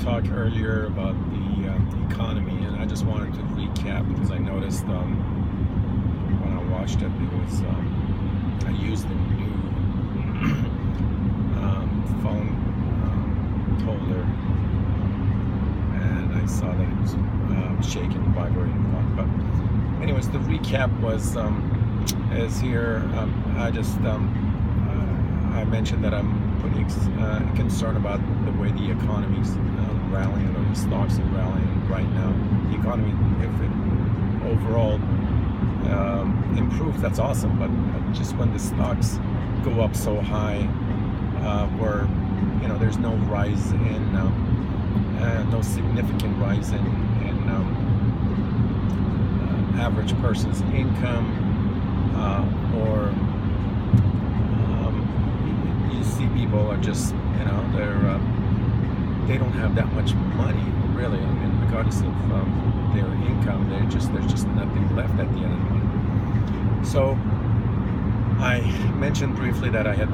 talk earlier about the economy, and I just wanted to recap because I noticed when I watched it, I used the new phone holder, and I saw that it was shaking, vibrating a lot. But anyways, the recap was is here. I mentioned that I'm pretty concerned about the way the economy's rallying, or the stocks are rallying right now. The economy, if it overall improves, that's awesome. But just when the stocks go up so high, where there's no rise in, no significant rise in average person's income, or you see people are just, they don't have that much money, really. I mean, regardless of their income, there's just nothing left at the end of the month. So I mentioned briefly that I had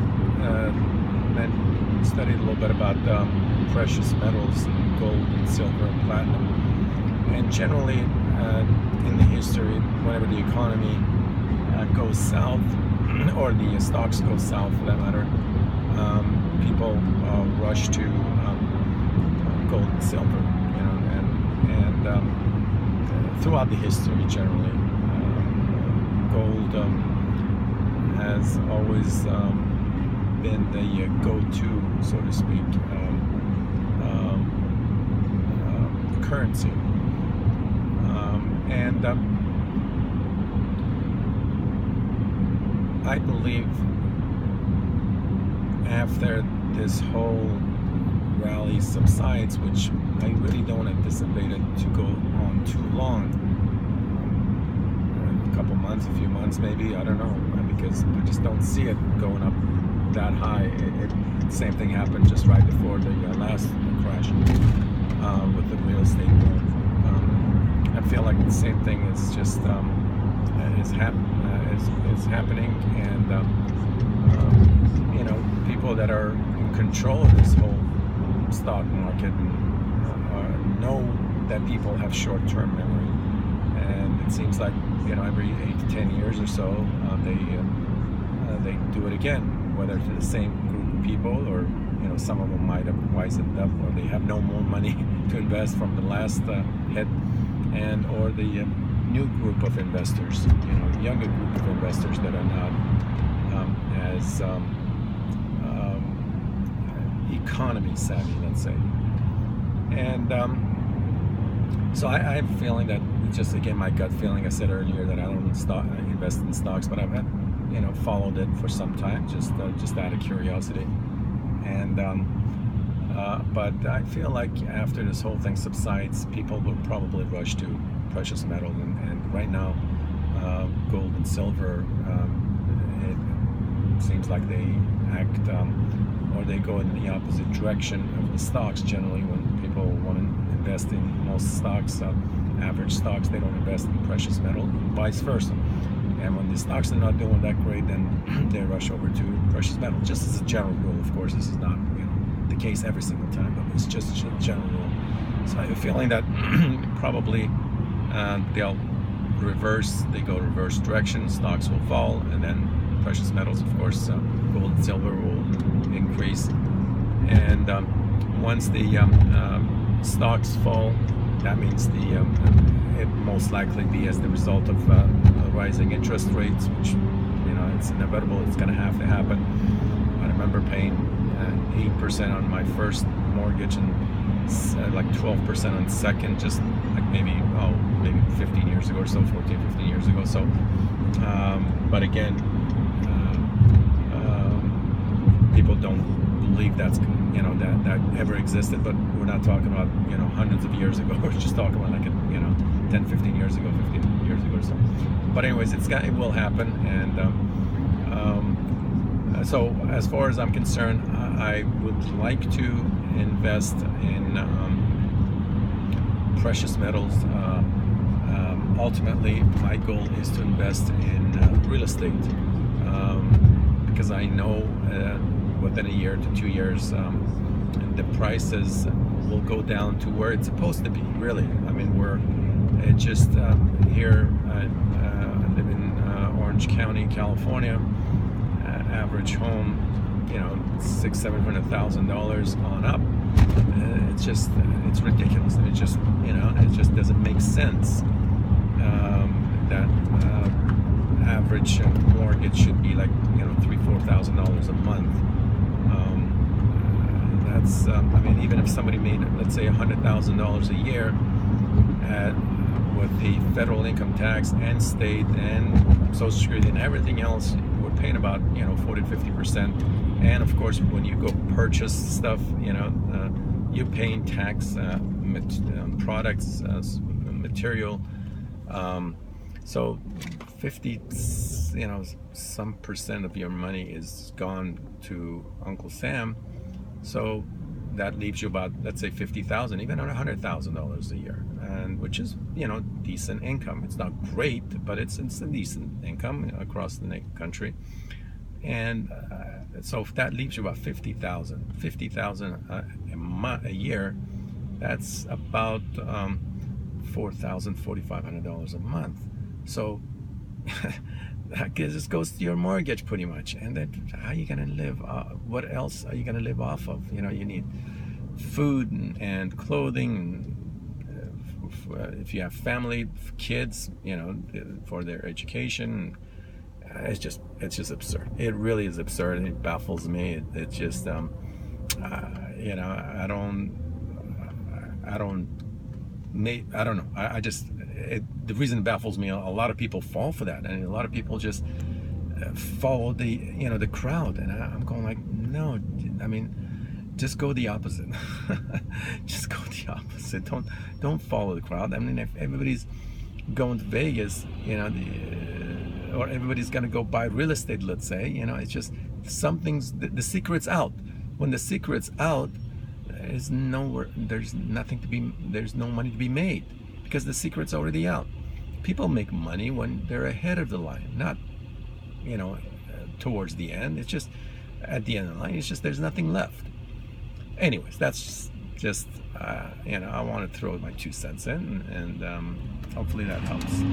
studied a little bit about precious metals, and gold and silver and platinum. And generally, in the history, whenever the economy goes south, or the stocks go south for that matter, people rush to gold and silver, and throughout the history, generally, gold has always been the go-to, so to speak, currency, and I believe after this whole rally subsides, which I really don't anticipate it to go on too long, a couple months, a few months maybe, I don't know, because I just don't see it going up that high. Same thing happened just right before the last crash with the real estate boom. I feel like the same thing is just is happening, and people that are in control of this whole stock market know that people have short-term memory, and it seems like every 8 to 10 years or so they do it again, whether it's the same group of people, or some of them might have wisened up, or they have no more money to invest from the last hit, or the new group of investors, younger group of investors that are not as economy savvy, let's say. And so I have a feeling that, just again, my gut feeling, I said earlier that I don't invest in stocks, but I've had, followed it for some time, just out of curiosity. And but I feel like after this whole thing subsides, people will probably rush to precious metal, and right now gold and silver, it seems like they act or they go in the opposite direction of the stocks. Generally, when people want to invest in most stocks, average stocks, they don't invest in precious metal, and vice versa. And when the stocks are not doing that great, then they rush over to precious metal. Just as a general rule, of course, this is not the case every single time, but it's just a general rule. So I have a feeling that probably they go reverse direction, stocks will fall, and then precious metals, of course, gold and silver will increase. And once the stocks fall, that means it most likely be as the result of rising interest rates, which it's inevitable. It's going to have to happen. I remember paying 8% on my first mortgage, and like 12% on second, just like maybe 15 years ago or so, 14, 15 years ago. So, but again, people don't believe that's that ever existed. But we're not talking about hundreds of years ago. We're just talking about like 10, 15 years ago, 15 years ago or so. But anyways, it will happen, and so as far as I'm concerned, I would like to invest in precious metals. Ultimately, my goal is to invest in real estate, because I know within a year to 2 years the prices will go down to where it's supposed to be, really. I mean, it just here, I live in Orange County, California. Average home, you know, $600,000-700,000 on up. It's ridiculous. It just, you know, it just doesn't make sense. That average mortgage should be like, you know, $3,000-4,000 a month. That's, I mean, even if somebody made, let's say, $100,000 a year with the federal income tax and state and Social Security and everything else, we're paying about, you know, 40-50%. And of course, when you go purchase stuff, you know, you're paying tax, products, material. So 50, you know, some percent of your money is gone to Uncle Sam. So that leaves you about, let's say, $50,000, even $100,000 a year, and which is, you know, decent income. It's not great, but it's a decent income across the country. And so if that leaves you about $50,000 a year, that's about $4,500 a month. So that just goes to your mortgage pretty much. And then how are you going to live? What else are you going to live off of? You know, you need food and clothing. If you have family, kids, you know, for their education. It's just absurd. It really is absurd. It baffles me. It just, you know, I don't know. The reason it baffles me, a lot of people fall for that, and a lot of people just follow the, you know, the crowd, and I'm going like, no, I mean, just go the opposite. Just go the opposite. Don't follow the crowd. I mean, if everybody's going to Vegas, you know, or everybody's gonna go buy real estate, let's say, you know, it's just the secret's out. When the secret's out, there's no money to be made, because the secret's already out. People make money when they're ahead of the line, not, you know, towards the end. It's just at the end of the line, it's just there's nothing left. Anyways, that's just you know, I want to throw my 2 cents in, and hopefully that helps.